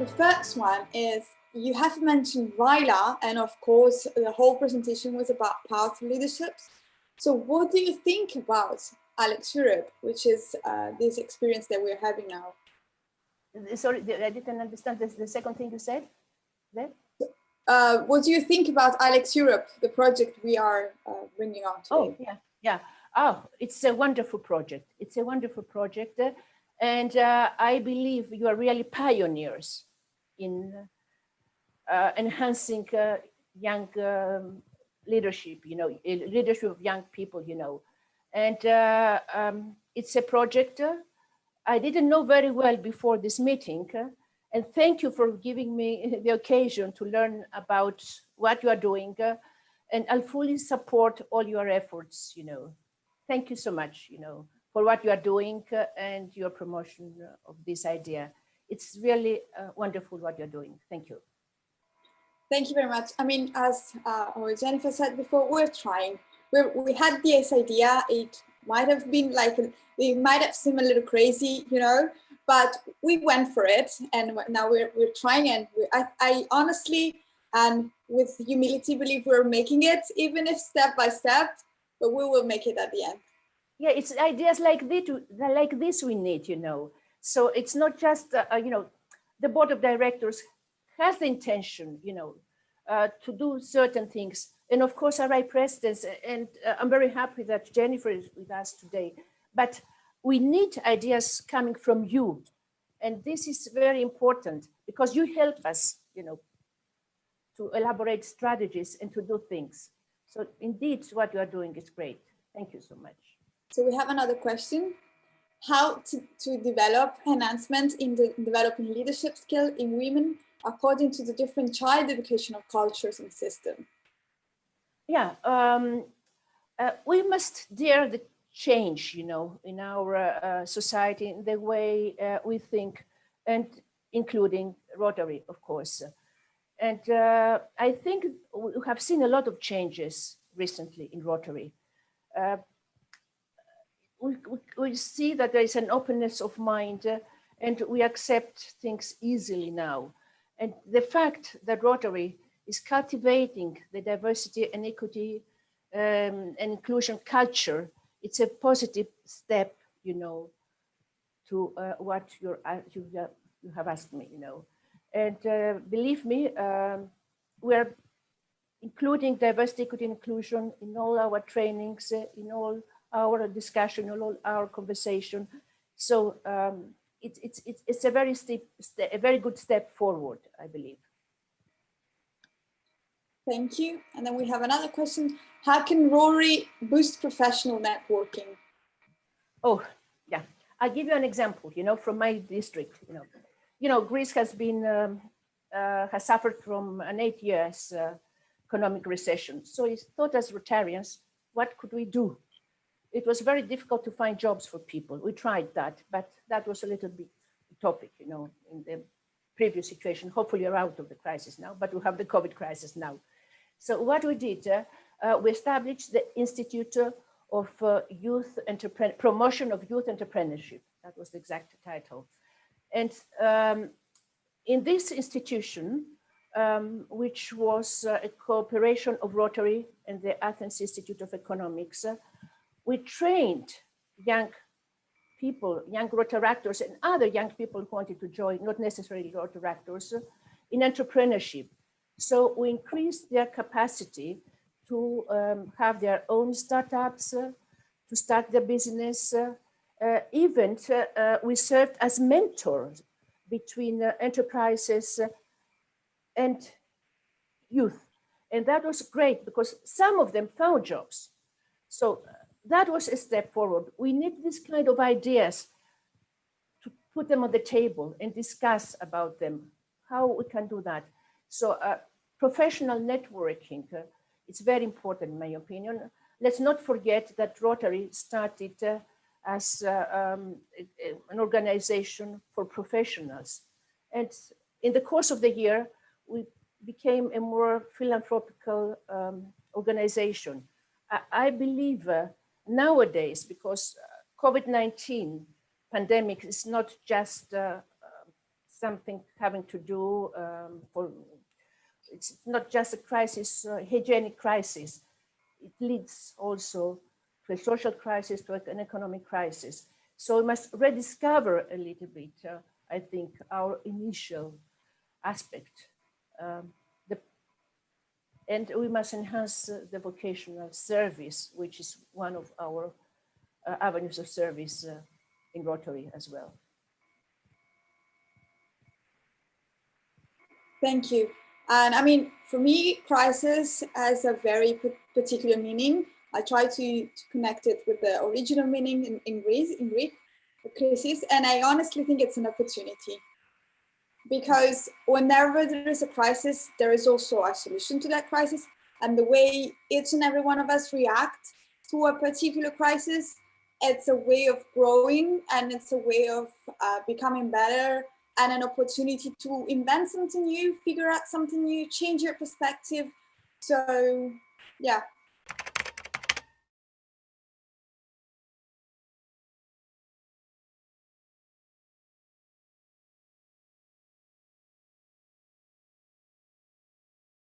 The first one is you have mentioned Ryla, and of course, the whole presentation was about powerful leaderships. So what do you think about ALExEurope, which is this experience that we're having now? Sorry, I didn't understand the second thing you said. What do you think about ALExEurope, the project we are bringing on today? Oh, yeah. Oh, it's a wonderful project. It's a wonderful project. And I believe you are really pioneers in enhancing young leadership, leadership of young people, And it's a project I didn't know very well before this meeting. And thank you for giving me the occasion to learn about what you are doing. And I'll fully support all your efforts, Thank you so much, for what you are doing and your promotion of this idea. It's really wonderful what you're doing. Thank you. Thank you very much. I mean, as Jennifer said before, we're trying. We had this idea. It might have been it might have seemed a little crazy, but we went for it, and now we're trying. And I honestly and with humility believe we're making it, even if step by step, but we will make it at the end. Yeah, it's ideas like this we need, So it's not just the board of directors has the intention, to do certain things. And of course, our presidents, and I'm very happy that Jennifer is with us today, but we need ideas coming from you. And this is very important because you help us, to elaborate strategies and to do things. So indeed, what you are doing is great. Thank you so much. So we have another question. How to develop enhancement in developing leadership skill in women according to the different child educational cultures and systems? Yeah, we must dare the change, in our society, in the way we think, and including Rotary, of course. And I think we have seen a lot of changes recently in Rotary. We see that there is an openness of mind and we accept things easily now. And the fact that Rotary is cultivating the diversity and equity and inclusion culture, it's a positive step, to what you have asked me, And believe me, we're including diversity, equity, and inclusion in all our trainings, in all our discussion, in all our conversation. So it's a very good step forward, I believe. Thank you. And then we have another question. How can Rotary boost professional networking? Oh, yeah. I'll give you an example, from my district. Greece has been, has suffered from an 8 years economic recession. So he thought as Rotarians, what could we do? It was very difficult to find jobs for people. We tried that, but that was a little bit utopic, in the previous situation. Hopefully we're out of the crisis now, but we have the COVID crisis now. So what we did, we established the Institute of Promotion of Youth Entrepreneurship. That was the exact title. And in this institution, which was a cooperation of Rotary and the Athens Institute of Economics, we trained young people, young Rotaractors and other young people who wanted to join, not necessarily Rotaractors, in entrepreneurship. So we increased their capacity to have their own startups, to start their business. Even we served as mentors between enterprises and youth. And that was great because some of them found jobs. So that was a step forward. We need this kind of ideas to put them on the table and discuss about them, how we can do that. So professional networking, it's very important in my opinion. Let's not forget that Rotary started as an organization for professionals. And in the course of the year, we became a more philanthropical organization. I believe nowadays, because COVID-19 pandemic is not just something having to do it's not just a crisis, hygienic crisis. It leads also to a social crisis, to an economic crisis. So we must rediscover a little bit, I think, our initial aspect. And we must enhance the vocational service, which is one of our avenues of service in Rotary as well. Thank you. And I mean, for me, crisis has a very particular meaning. I try to connect it with the original meaning in Greek, crisis, and I honestly think it's an opportunity. Because whenever there is a crisis, there is also a solution to that crisis. And the way each and every one of us react to a particular crisis, it's a way of growing, and it's a way of becoming better, and an opportunity to invent something new, figure out something new, change your perspective. So yeah,